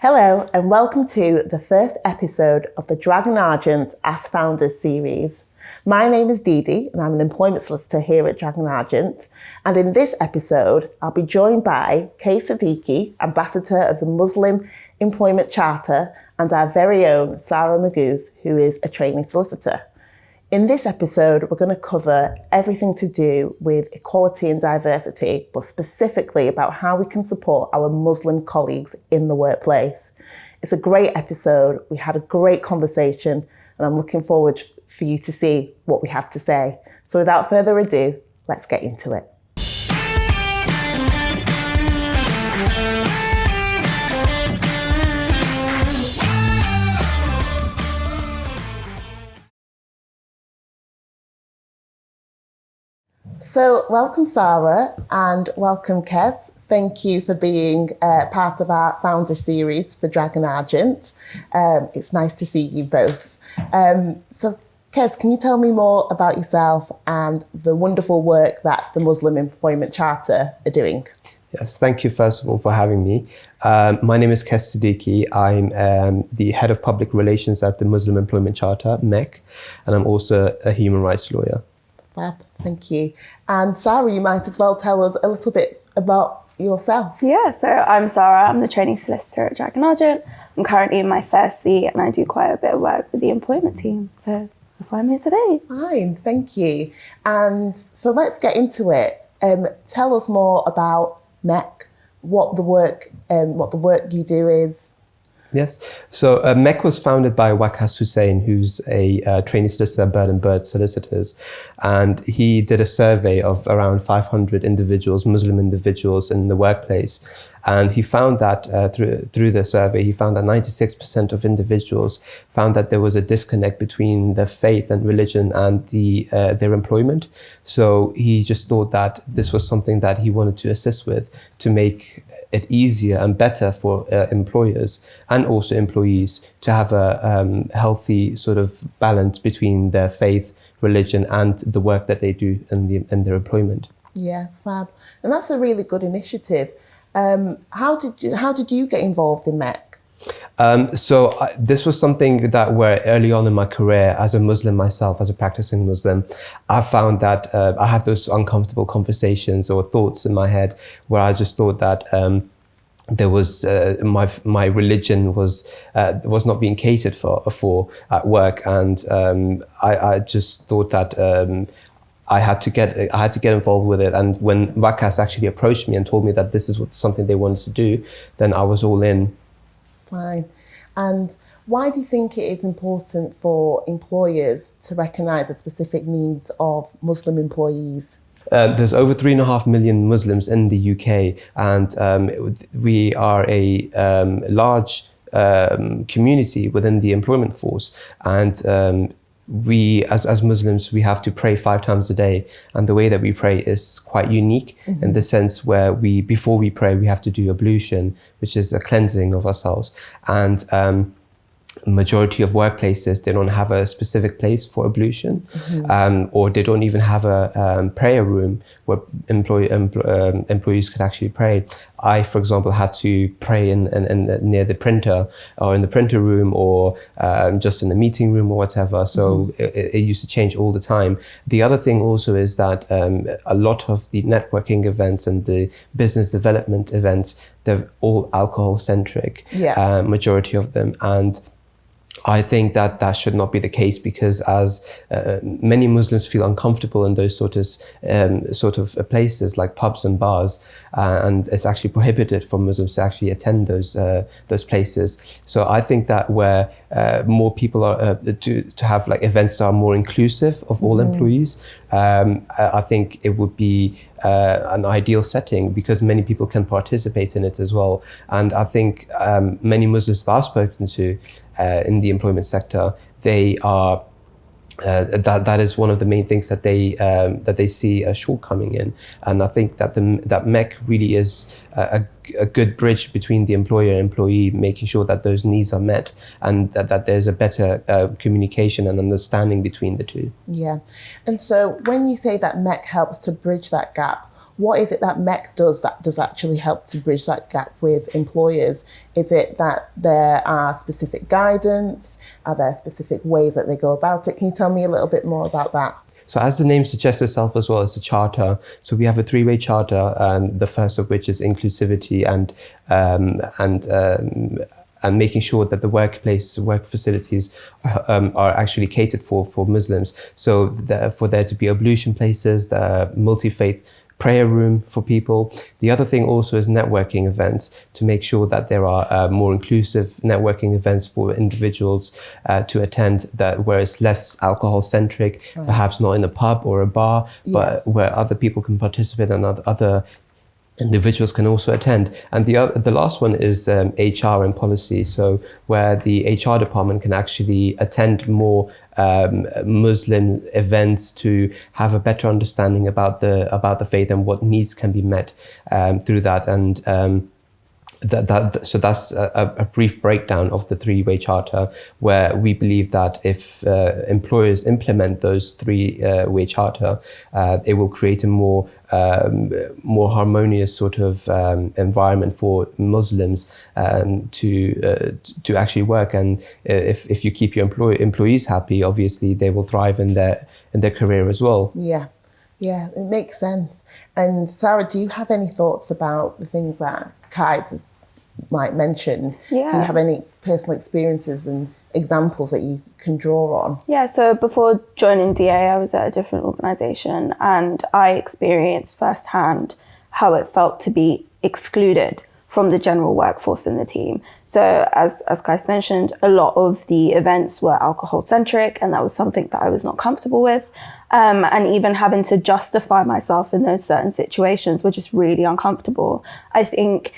Hello and welcome to the first episode of the Dragon Argent Ask Founders series. My name is Didi and I'm an employment solicitor here at Dragon Argent, and in this episode I'll be joined by Qays Sediqi, Ambassador of the Muslim Employment Charter, and our very own Sara Maghouz, who is a trainee solicitor. In this episode, we're going to cover everything to do with equality and diversity, but specifically about how we can support our Muslim colleagues in the workplace. It's a great episode. We had a great conversation, and I'm looking forward for you to see what we have to say. So without further ado, let's get into it. So welcome Sara and welcome Qays. Thank you for being part of our founder series for Dragon Argent. It's nice to see you both. So Qays, can you tell me more about yourself and the wonderful work that the Muslim Employment Charter are doing? Yes, thank you first of all for having me. My name is Qays Sediqi. I'm the Head of Public Relations at the Muslim Employment Charter, MEC, and I'm also a human rights lawyer. Thank you. And Sara, you might as well tell us a little bit about yourself. Yeah, so I'm Sara. I'm the Trainee Solicitor at Dragon Argent. I'm currently in my first seat and I do quite a bit of work with the employment team. So that's why I'm here today. Fine, thank you. And so let's get into it. Tell us more about MEC, what the work you do is. Yes, so MEC was founded by Qays Hussain, who's a trainee solicitor at Bird & Bird Solicitors, and he did a survey of around 500 individuals, Muslim individuals in the workplace, and he found that through the survey, he found that 96% of individuals found that there was a disconnect between their faith and religion and their employment. So he just thought that this was something that he wanted to assist with to make it easier and better for employers and also employees to have a healthy sort of balance between their faith, religion and the work that they do in their employment. Yeah, fab. And that's a really good initiative. How did you get involved in MEC? This was something that where early on in my career as a Muslim myself, as a practicing Muslim, I found that I had those uncomfortable conversations or thoughts in my head where I just thought that there was my religion was not being catered for at work, and I just thought that I had to get involved with it. And when Qays actually approached me and told me that this is something they wanted to do, then I was all in. Fine. And why do you think it is important for employers to recognise the specific needs of Muslim employees? There's over 3.5 million Muslims in the UK, and we are a large community within the employment force, and we as Muslims, we have to pray 5 times a day, and the way that we pray is quite unique in the sense where before we pray we have to do ablution, which is a cleansing of ourselves, and majority of workplaces, they don't have a specific place for ablution, or they don't even have a prayer room where employees could actually pray. I, for example, had to pray in near the printer, or in the printer room, or just in the meeting room or whatever. So it used to change all the time. The other thing also is that a lot of the networking events and the business development events, they're all alcohol centric, majority of them. And I think that that should not be the case, because as many Muslims feel uncomfortable in those sort of places like pubs and bars, and it's actually prohibited for Muslims to actually attend those places. So I think that where more people are to have like events that are more inclusive of all employees, I think it would be an ideal setting, because many people can participate in it as well. And I think many Muslims that I've spoken to in the employment sector, they are that is one of the main things that they see a shortcoming in. And I think that that MEC really is a good bridge between the employer and employee, making sure that those needs are met, and that there's a better communication and understanding between the two. Yeah. And so when you say that MEC helps to bridge that gap, what is it that MEC does that does actually help to bridge that gap with employers? Is it that there are specific guidance? Are there specific ways that they go about it? Can you tell me a little bit more about that? So as the name suggests itself as well, it's a charter. So we have a three-way charter, and the first of which is inclusivity and making sure that the work facilities are actually catered for Muslims. So for there to be ablution places, the multi-faith prayer room for people. The other thing also is networking events, to make sure that there are more inclusive networking events for individuals to attend, that where it's less alcohol centric, perhaps not in a pub or a bar, but where other people can participate and other individuals can also attend. And the last one is HR and policy. So where the HR department can actually attend more Muslim events to have a better understanding about the faith and what needs can be met through that. And so that's a brief breakdown of the three-way charter, where we believe that if employers implement those three-way charter, it will create a more harmonious sort of environment for Muslims to actually work. And if you keep your employees happy, obviously they will thrive in their career as well. Yeah, it makes sense. And Sara, do you have any thoughts about the things that Qays might mention? Yeah. Do you have any personal experiences and examples that you can draw on? Yeah, so before joining DA, I was at a different organisation, and I experienced firsthand how it felt to be excluded from the general workforce in the team. So as Qays mentioned, a lot of the events were alcohol centric, and that was something that I was not comfortable with. And even having to justify myself in those certain situations were just really uncomfortable. I think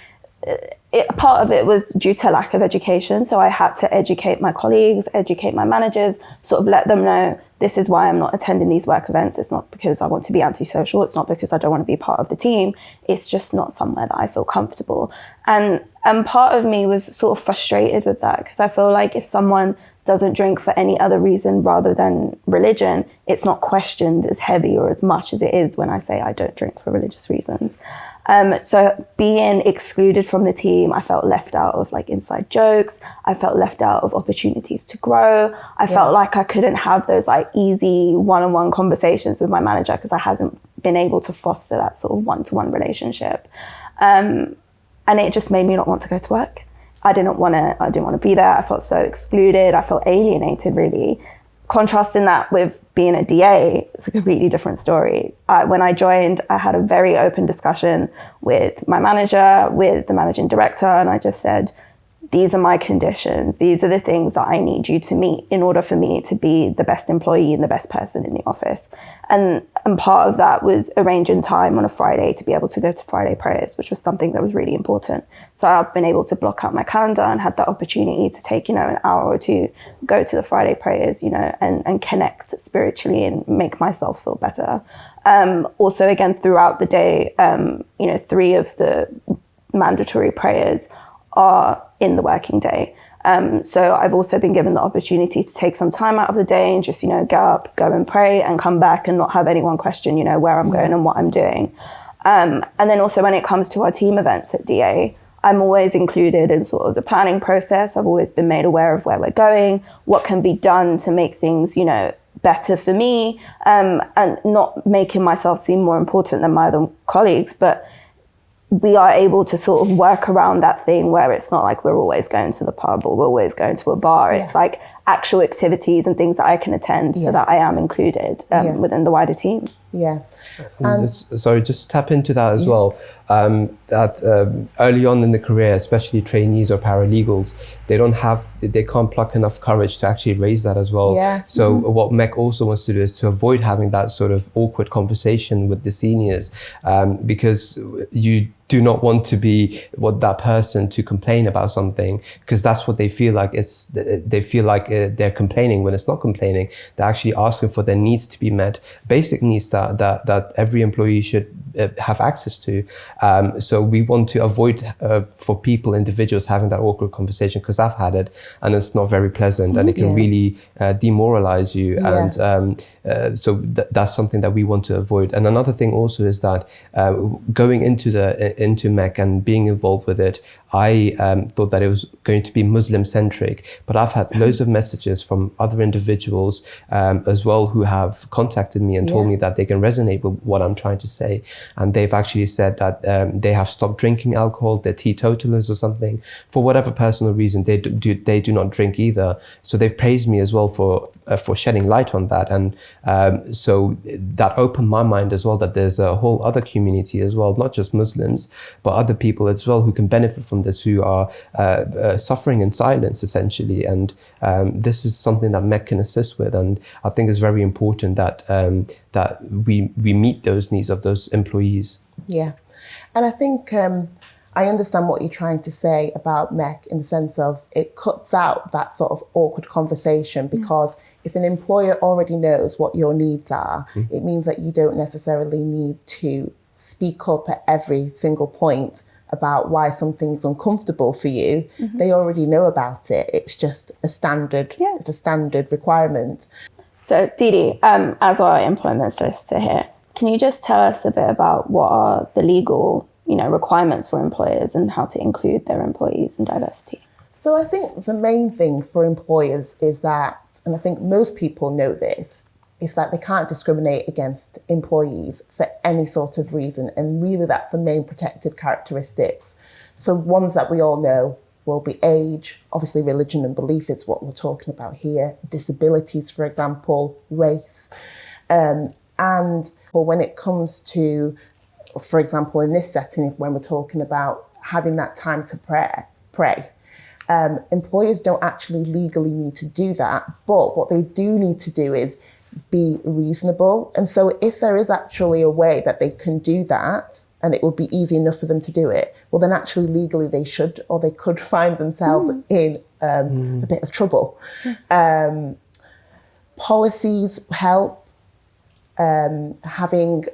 part of it was due to lack of education. So I had to educate my colleagues, educate my managers, sort of let them know, this is why I'm not attending these work events. It's not because I want to be antisocial. It's not because I don't want to be part of the team. It's just not somewhere that I feel comfortable. And part of me was sort of frustrated with that, because I feel like if someone doesn't drink for any other reason rather than religion, it's not questioned as heavy or as much as it is when I say I don't drink for religious reasons. So being excluded from the team, I felt left out of like inside jokes. I felt left out of opportunities to grow. I felt like I couldn't have those like easy one-on-one conversations with my manager, because I hadn't been able to foster that sort of one-to-one relationship. And it just made me not want to go to work. I didn't want to be there. I felt so excluded. I felt alienated, really. Contrasting that with being a DA, it's a completely different story. When I joined, I had a very open discussion with my manager, with the managing director, and I just said, these are my conditions. These are the things that I need you to meet in order for me to be the best employee and the best person in the office. And part of that was arranging time on a Friday to be able to go to Friday prayers, which was something that was really important. So I've been able to block out my calendar and had that opportunity to take, an hour or two, go to the Friday prayers, and connect spiritually and make myself feel better. Also, again, throughout the day, 3 of the mandatory prayers are in the working day. So I've also been given the opportunity to take some time out of the day and just, get up, go and pray and come back and not have anyone question, where I'm going and what I'm doing. And then also when it comes to our team events at DA, I'm always included in sort of the planning process. I've always been made aware of where we're going, what can be done to make things, better for me, and not making myself seem more important than my other colleagues, but we are able to sort of work around that thing where it's not like we're always going to the pub or we're always going to a bar. It's like actual activities and things that I can attend so that I am included within the wider team. Sorry, just to tap into that as well. That early on in the career, especially trainees or paralegals, they can't pluck enough courage to actually raise that as well. So what MEC also wants to do is to avoid having that sort of awkward conversation with the seniors, because you do not want to be that person to complain about something, because that's what they feel like. They feel like they're complaining when it's not complaining. They're actually asking for their needs to be met, basic needs that every employee should have access to. So we want to avoid for people, individuals having that awkward conversation, because I've had it and it's not very pleasant, and it can really demoralize you. And so that's something that we want to avoid. And another thing also is that going into MEC and being involved with it, I thought that it was going to be Muslim centric, but I've had loads of messages from other individuals as well who have contacted me and told me that they can resonate with what I'm trying to say, and they've actually said that they have stopped drinking alcohol, they're teetotalers or something, for whatever personal reason. They do not drink either, so they've praised me as well for shedding light on that. And so that opened my mind as well, that there's a whole other community as well, not just Muslims, but other people as well who can benefit from this, who are suffering in silence essentially. And this is something that MEC can assist with, and I think it's very important that that we meet those needs of those employees. Yeah, and I think I understand what you're trying to say about MEC, in the sense of it cuts out that sort of awkward conversation, because if an employer already knows what your needs are, it means that you don't necessarily need to speak up at every single point about why something's uncomfortable for you. They already know about it. It's just a standard, it's a standard requirement. So Didi, as our employment solicitor here, can you just tell us a bit about what are the legal, requirements for employers and how to include their employees in diversity? So I think the main thing for employers is that, and I think most people know this, is that they can't discriminate against employees for any sort of reason. And really that's the main protected characteristics. So ones that we all know will be age, obviously religion and belief is what we're talking about here, disabilities, for example, race. And when it comes to, for example, in this setting, when we're talking about having that time to pray, employers don't actually legally need to do that, but what they do need to do is be reasonable. And so if there is actually a way that they can do that, and it would be easy enough for them to do it, well, then actually legally they should, or they could find themselves in a bit of trouble. Policies help, having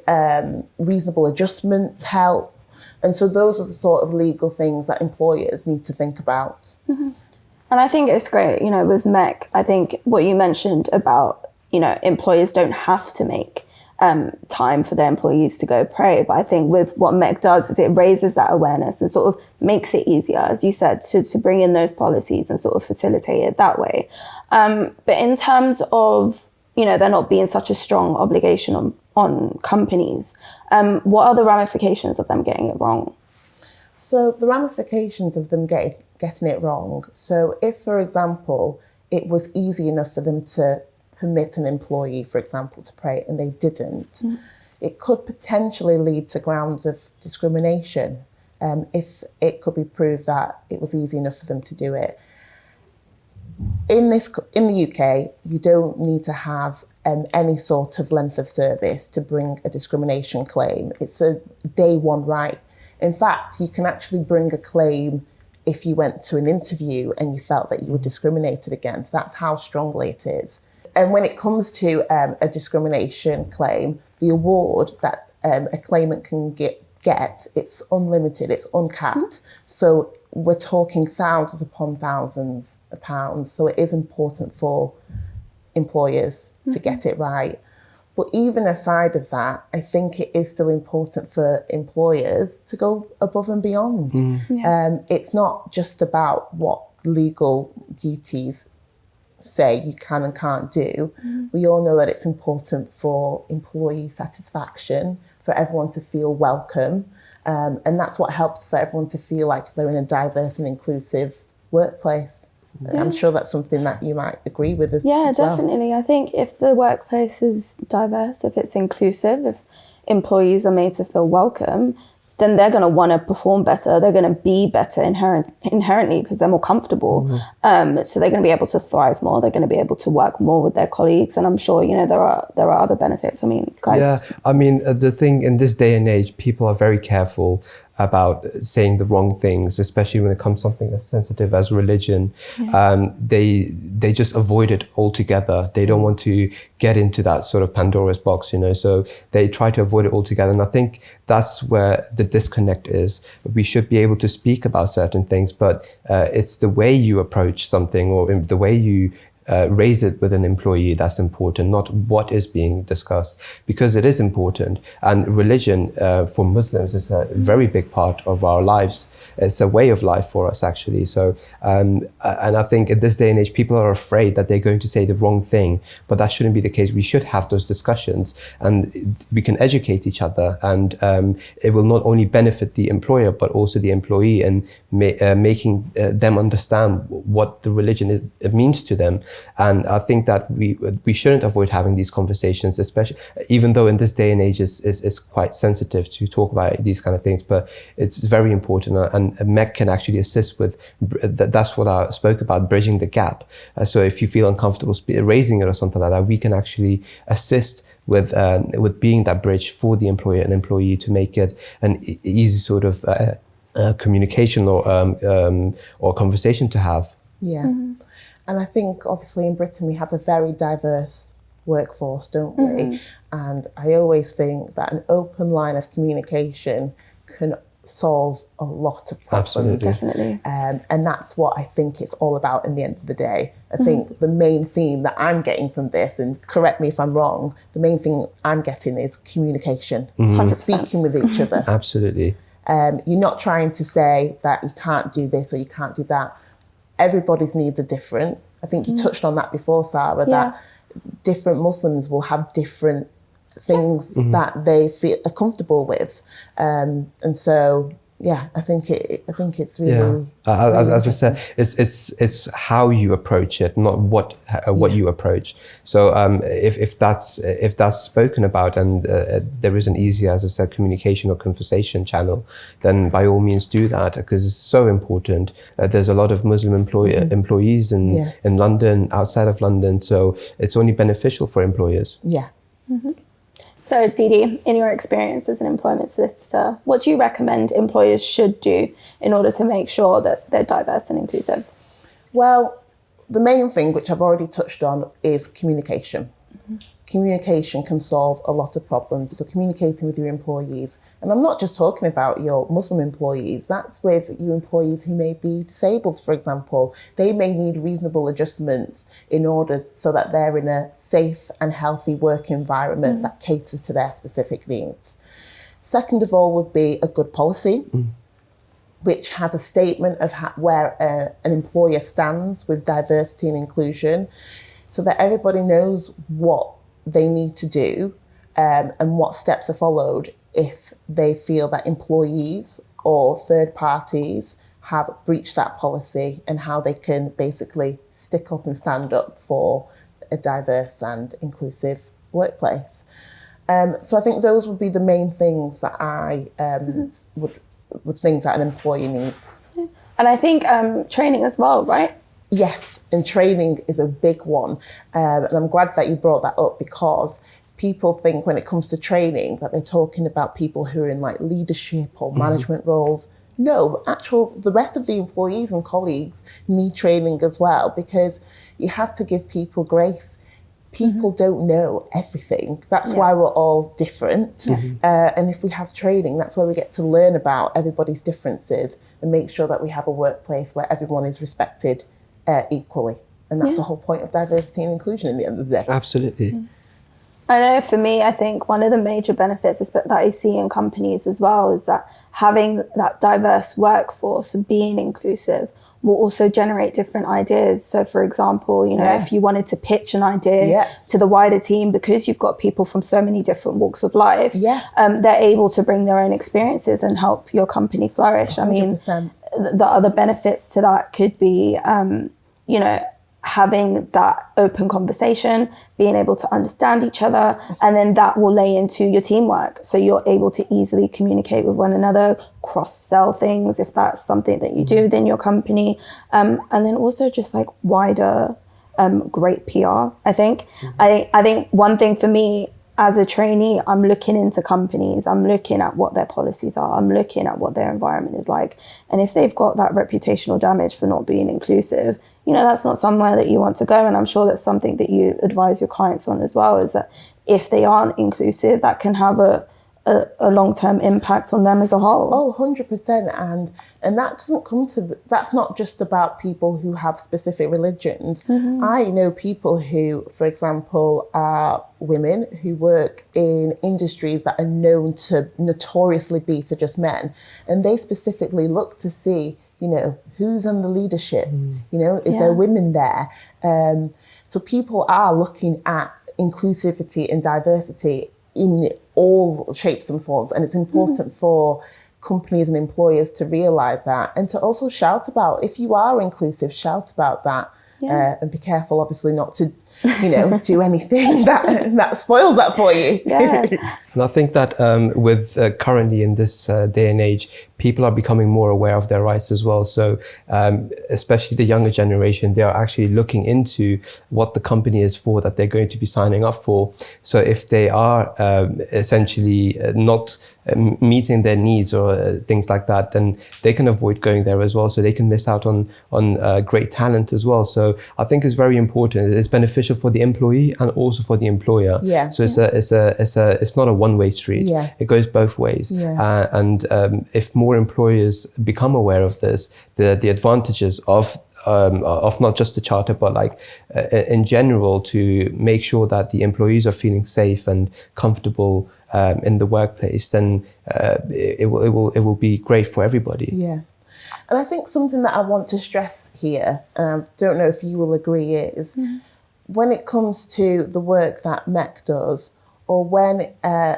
reasonable adjustments help. And so those are the sort of legal things that employers need to think about. And I think it's great, with MEC, I think what you mentioned about, employers don't have to make time for their employees to go pray. But I think with what MEC does is it raises that awareness and sort of makes it easier, as you said, to bring in those policies and sort of facilitate it that way. But in terms of, there not being such a strong obligation on companies, what are the ramifications of them getting it wrong? So the ramifications of them getting it wrong. So if, for example, it was easy enough for them to permit an employee, for example, to pray and they didn't, it could potentially lead to grounds of discrimination if it could be proved that it was easy enough for them to do it. In the UK, you don't need to have any sort of length of service to bring a discrimination claim. It's a day one right. In fact, you can actually bring a claim if you went to an interview and you felt that you were discriminated against. That's how strongly it is. And when it comes to a discrimination claim, the award that a claimant can get, it's unlimited, it's uncapped. So we're talking thousands upon thousands of pounds. So it is important for employers to get it right. But even aside of that, I think it is still important for employers to go above and beyond. It's not just about what legal duties say you can and can't do. We all know that it's important for employee satisfaction, for everyone to feel welcome. And that's what helps for everyone to feel like they're in a diverse and inclusive workplace. I'm sure that's something that you might agree with as well. Definitely. I think if the workplace is diverse, if it's inclusive, if employees are made to feel welcome, then they're going to want to perform better. They're going to be better inherently because they're more comfortable. So they're going to be able to thrive more. They're going to be able to work more with their colleagues. And I'm sure, there are other benefits. I mean, guys. Yeah, I mean, the thing in this day and age, people are very careful. about saying the wrong things, especially when it comes to something as sensitive as religion. They just avoid it altogether. They don't want to get into that sort of Pandora's box, so they try to avoid it altogether. And I think that's where the disconnect is. We should be able to speak about certain things, but it's the way you approach something, or the way you raise it with an employee that's important, not what is being discussed, because it is important. And religion for Muslims is a very big part of our lives. It's a way of life for us, actually. So, and I think in this day and age, people are afraid that they're going to say the wrong thing, but that shouldn't be the case. We should have those discussions, and we can educate each other, and it will not only benefit the employer, but also the employee, and making them understand what the religion it means to them. And I think that we shouldn't avoid having these conversations, especially even though in this day and age it's quite sensitive to talk about these kind of things, but it's very important, and MEC can actually assist with, that's what I spoke about, bridging the gap. So if you feel uncomfortable raising it or something like that, we can actually assist with being that bridge for the employer and employee to make it an easy sort of communication or conversation to have. Yeah. And I think obviously in Britain we have a very diverse workforce, don't we? And I always think that an open line of communication can solve a lot of problems. Absolutely. Definitely. And that's what I think it's all about in the end of the day. I think the main theme that I'm getting from this, and correct me if I'm wrong, the main thing I'm getting is communication, 100%. speaking with each other. Absolutely. You're not trying to say that you can't do this or you can't do that. Everybody's needs are different. I think you touched on that before, Sarah, that different Muslims will have different things that they feel are comfortable with. And so, I think it's really... As I said, it's how you approach it, not what you approach. So if that's spoken about, and there is an easy, as I said, communication or conversation channel, then by all means do that, because it's so important. There's a lot of Muslim employees in London, outside of London, so it's only beneficial for employers. Yeah. So Didi, in your experience as an employment solicitor, what do you recommend employers should do in order to make sure that they're diverse and inclusive? Well, the main thing, which I've already touched on, is communication. Communication can solve a lot of problems. So communicating with your employees, and I'm not just talking about your Muslim employees, that's with your employees who may be disabled, for example. They may need reasonable adjustments in order so that they're in a safe and healthy work environment that caters to their specific needs. Second of all would be a good policy, which has a statement of where an employer stands with diversity and inclusion, so that everybody knows what they need to do and what steps are followed if they feel that employees or third parties have breached that policy, and how they can basically stick up and stand up for a diverse and inclusive workplace. So I think those would be the main things that I would think that an employee needs. And I think training as well, right? Yes, and training is a big one. And I'm glad that you brought that up, because people think when it comes to training that they're talking about people who are in like leadership or management roles. No, the rest of the employees and colleagues need training as well, because you have to give people grace. People don't know everything. That's why we're all different. And if we have training, that's where we get to learn about everybody's differences and make sure that we have a workplace where everyone is respected equally. And that's the whole point of diversity and inclusion in the end of the day. Absolutely. I know for me, I think one of the major benefits that I see in companies as well is that having that diverse workforce and being inclusive will also generate different ideas. So for example, if you wanted to pitch an idea to the wider team, because you've got people from so many different walks of life, they're able to bring their own experiences and help your company flourish. 100%. I mean, the other benefits to that could be, having that open conversation, being able to understand each other, and then that will lay into your teamwork. So you're able to easily communicate with one another, cross-sell things if that's something that you do within your company. And then also just like wider, great PR, I think. I think one thing for me as a trainee, I'm looking into companies, I'm looking at what their policies are, I'm looking at what their environment is like. And if they've got that reputational damage for not being inclusive, you know, that's not somewhere that you want to go. And I'm sure that's something that you advise your clients on as well, is that if they aren't inclusive, that can have a long-term impact on them as a whole. Oh, 100%. And that doesn't come to, that's not just about people who have specific religions. I know people who, for example, are women who work in industries that are known to notoriously be for just men. And they specifically look to see, you know, who's in the leadership, you know, is there women there? So people are looking at inclusivity and diversity in all shapes and forms. And it's important for companies and employers to realise that, and to also shout about, if you are inclusive, shout about that. And be careful, obviously, not to, you know, do anything that spoils that for you. And I think that with currently in this day and age, people are becoming more aware of their rights as well. So especially the younger generation, they are actually looking into what the company is for that they're going to be signing up for. So if they are essentially not meeting their needs or things like that, then they can avoid going there as well. So they can miss out on great talent as well. So I think it's very important. It's beneficial for the employee and also for the employer. So it's not a one-way street. It goes both ways. And if more employers become aware of this, the advantages of not just the charter, but like in general, to make sure that the employees are feeling safe and comfortable in the workplace, then it will be great for everybody. And I think something that I want to stress here, and I don't know if you will agree, is when it comes to the work that MEC does, or when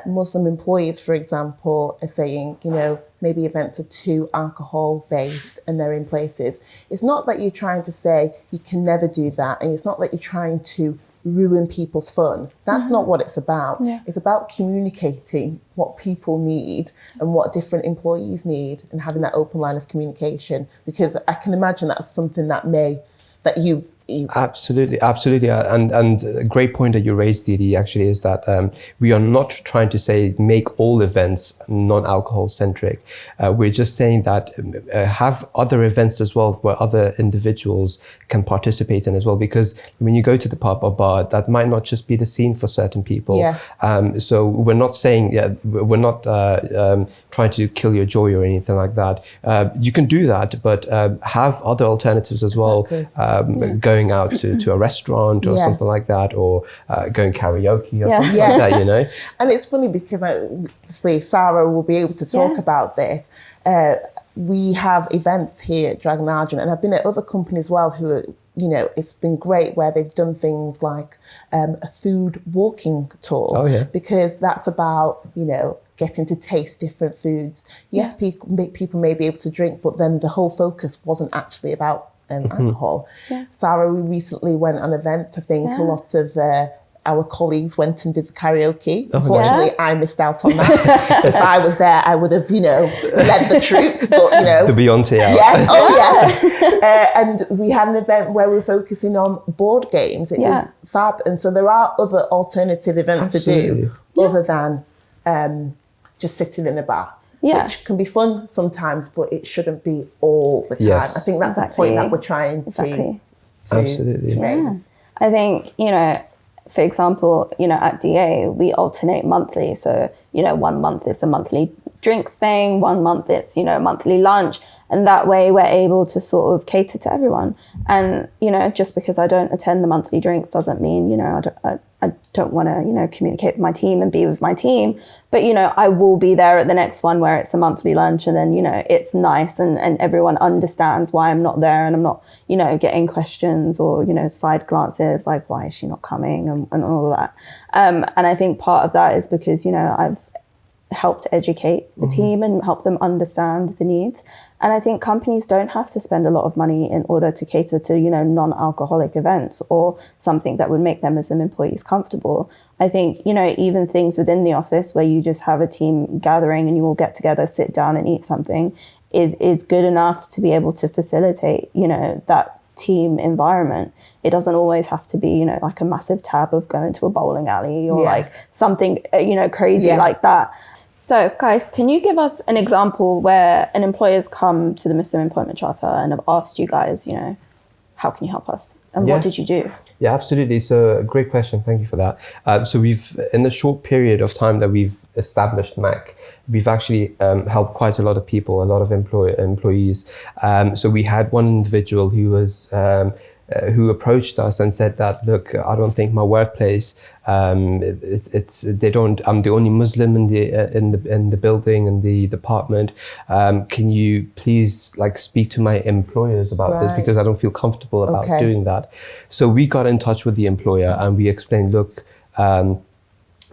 Muslim employees, for example, are saying, you know, maybe events are too alcohol based and they're in places, it's not that you're trying to say you can never do that, and it's not that you're trying to ruin people's fun. That's not what it's about. It's about communicating what people need and what different employees need, and having that open line of communication, because I can imagine that's something that you Absolutely. And a great point that you raised, Didi, actually, is that we are not trying to say make all events non-alcohol centric. We're just saying that have other events as well where other individuals can participate in as well, because when you go to the pub or bar, that might not just be the scene for certain people. So we're not saying, we're not trying to kill your joy or anything like that. You can do that, but have other alternatives as well. Going out to a restaurant or something like that, or going karaoke or something like that, you know. And it's funny because obviously Sara will be able to talk about this. We have events here at Dragon Argent, and I've been at other companies as well who are, you know, it's been great where they've done things like a food walking tour, because that's about, you know, getting to taste different foods. Yes, people may be able to drink, but then the whole focus wasn't actually about alcohol. Sara, we recently went on an event. I think a lot of our colleagues went and did the karaoke. Unfortunately, I missed out on that. If I was there, I would have, you know, led the troops, but, you know. The Beyonce out. And we had an event where we were focusing on board games. It was fab. And so there are other alternative events to do other than just sitting in a bar. Which can be fun sometimes, but it shouldn't be all the time. I think that's the point that we're trying to raise. I think, you know, for example, you know, at DA, we alternate monthly. So, you know, 1 month it's a monthly drinks thing, 1 month it's, you know, monthly lunch. And that way we're able to sort of cater to everyone. And, you know, just because I don't attend the monthly drinks doesn't mean, you know, I don't want to, you know, communicate with my team and be with my team. But, you know, I will be there at the next one where it's a monthly lunch, and then, you know, it's nice and everyone understands why I'm not there, and I'm not, you know, getting questions or, you know, side glances like, why is she not coming, and all of that. And I think part of that is because, you know, I've helped educate the team and help them understand the needs. And I think companies don't have to spend a lot of money in order to cater to, you know, non-alcoholic events or something that would make them as an employees comfortable. I think, you know, even things within the office where you just have a team gathering and you all get together, sit down and eat something is good enough to be able to facilitate, you know, that team environment. It doesn't always have to be, you know, like a massive tab of going to a bowling alley or like something, you know, crazy like that. So, Qays, can you give us an example where an employer's come to the Muslim Employment Charter and have asked you guys, you know, how can you help us? And what did you do? Yeah, absolutely. So, great question. Thank you for that. So we've, in the short period of time that we've established MEC, we've actually helped quite a lot of people, a lot of employees. So we had one individual who was who approached us and said that, look, I don't think my workplace, I'm the only Muslim in the building, in the department. Can you please like speak to my employers about this, because I don't feel comfortable about doing that. So we got in touch with the employer and we explained, look,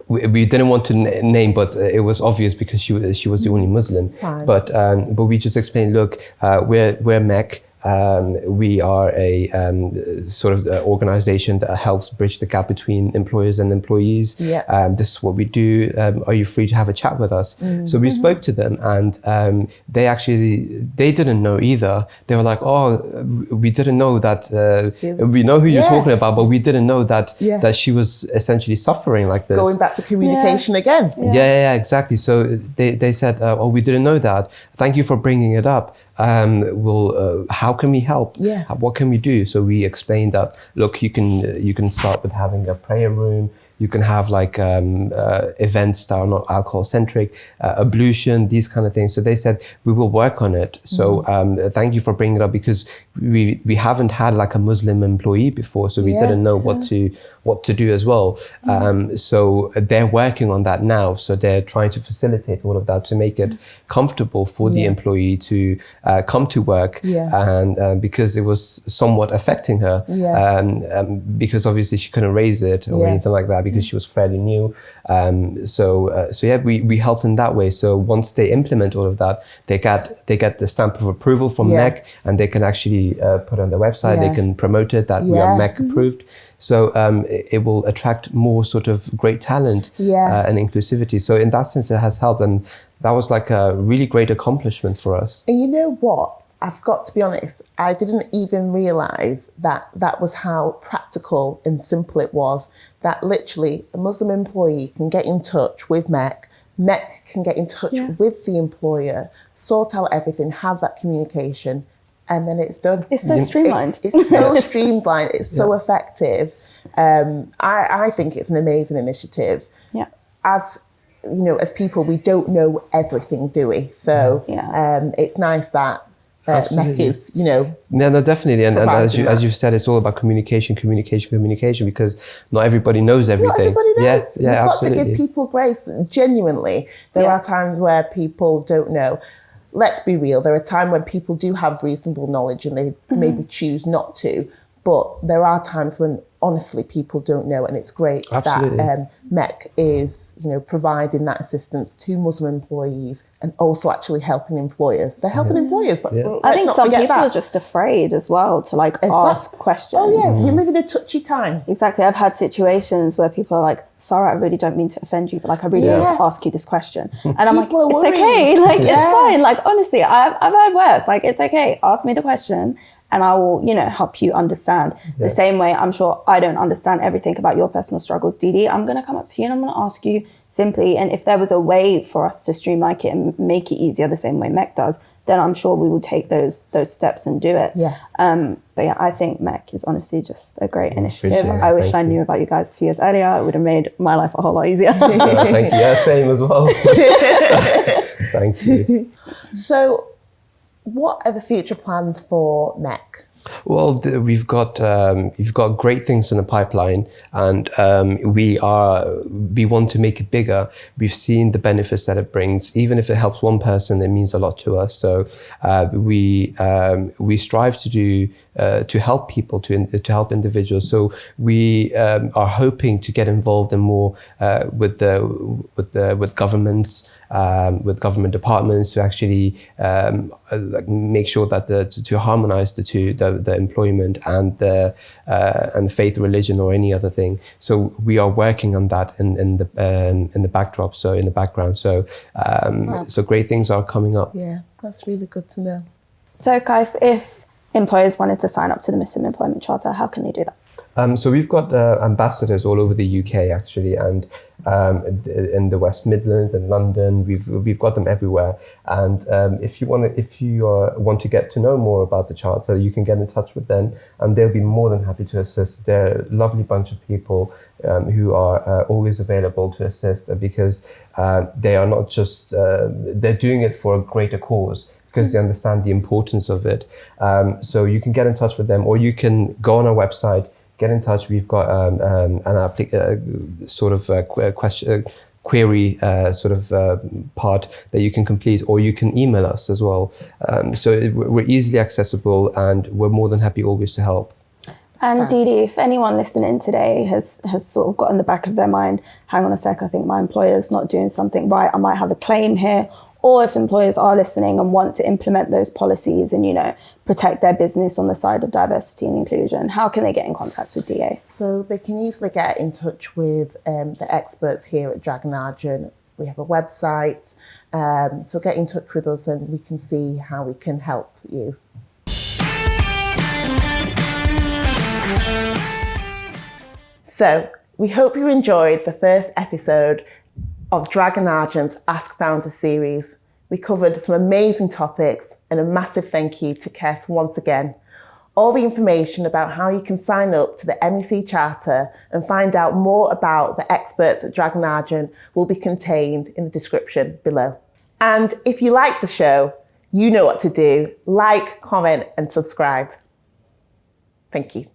we didn't want to name, but it was obvious because she was the only Muslim. But we just explained, look, we're MEC. We are a sort of organization that helps bridge the gap between employers and employees. This is what we do. Are you free to have a chat with us? So we spoke to them, and they didn't know either. They were like, oh, we didn't know that, we know who you're talking about, but we didn't know that that she was essentially suffering like this. Going back to communication again. Yeah, exactly. So they said, oh, we didn't know that. Thank you for bringing it up. How can we help? What can we do? So we explained that, look, you can start with having a prayer room. You can have like events that are not alcohol centric, ablution, these kind of things. So they said, we will work on it. So thank you for bringing it up, because we haven't had like a Muslim employee before, so we didn't know what to do as well. So they're working on that now. So they're trying to facilitate all of that to make it comfortable for the employee to come to work, and because it was somewhat affecting her, because obviously she couldn't raise it or anything like that, because she was fairly new. So we helped in that way. So once they implement all of that, they get the stamp of approval from MEC, and they can actually put on their website, they can promote it that we are MEC approved. So it will attract more sort of great talent and inclusivity. So in that sense, it has helped, and that was like a really great accomplishment for us. And you know what? I've got to be honest, I didn't even realise that that was how practical and simple it was, that literally a Muslim employee can get in touch with MEC, MEC can get in touch with the employer, sort out everything, have that communication, and then it's done. It's so streamlined. It's so streamlined, it's so effective. I think it's an amazing initiative. As you know, as people, we don't know everything, do we? So it's nice that MEC is, you know. No, definitely. And as you've said, it's all about communication, because not everybody knows everything. Not everybody knows. Yeah, We've absolutely. got to give people grace. Genuinely, there are times where people don't know. Let's be real. There are times when people do have reasonable knowledge and they maybe choose not to. But there are times when honestly people don't know, and it's great that MEC is, you know, providing that assistance to Muslim employees and also actually helping employers. They're helping employers. I think some people are just afraid as well to like ask questions. Oh yeah, we live in a touchy time. Exactly. I've had situations where people are like, Sara, I really don't mean to offend you, but like I really want to ask you this question. And I'm like, it's okay. Like it's fine. Like honestly, I've had worse. Like it's okay. Ask me the question, and I will, you know, help you understand. The same way, I'm sure I don't understand everything about your personal struggles, Didi. I'm going to come up to you and I'm going to ask you simply. And if there was a way for us to streamline it and make it easier the same way MEC does, then I'm sure we will take those steps and do it. But yeah, I think MEC is honestly just a great initiative. I wish I knew about you guys a few years earlier. It would have made my life a whole lot easier. Thank you. Yeah, same as well. Thank you. So, what are the future plans for MEC? Well, we've got great things in the pipeline, and we want to make it bigger. We've seen the benefits that it brings. Even if it helps one person, it means a lot to us. So we strive to help people, to help individuals. So we are hoping to get involved in more with governments, with government departments, to actually make sure that to harmonize the employment and the faith, religion, or any other thing. So we are working on that in the backdrop, so in the background. So so great things are coming up. Yeah, that's really good to know. So guys, if employers wanted to sign up to the Muslim Employment Charter, how can they do that? So we've got ambassadors all over the UK actually, and in the West Midlands and London, we've got them everywhere. And if you want to get to know more about the charter, you can get in touch with them, and they'll be more than happy to assist. They're a lovely bunch of people who are always available to assist, because they are not just they're doing it for a greater cause, because they understand the importance of it. So you can get in touch with them, or you can go on our website, get in touch. We've got query part that you can complete, or you can email us as well. We're easily accessible, and we're more than happy always to help. And Didi, if anyone listening today has sort of got in the back of their mind, hang on a sec, I think my employer's not doing something right, I might have a claim here. Or if employers are listening and want to implement those policies and, protect their business on the side of diversity and inclusion, how can they get in contact with DA? So they can easily get in touch with the experts here at Dragon Argent. We have a website, so get in touch with us and we can see how we can help you. So we hope you enjoyed the first episode of Dragon Argent's Ask Founders series. We covered some amazing topics, and a massive thank you to Qays once again. All the information about how you can sign up to the MEC Charter and find out more about the experts at Dragon Argent will be contained in the description below. And if you like the show, you know what to do. Like, comment and subscribe. Thank you.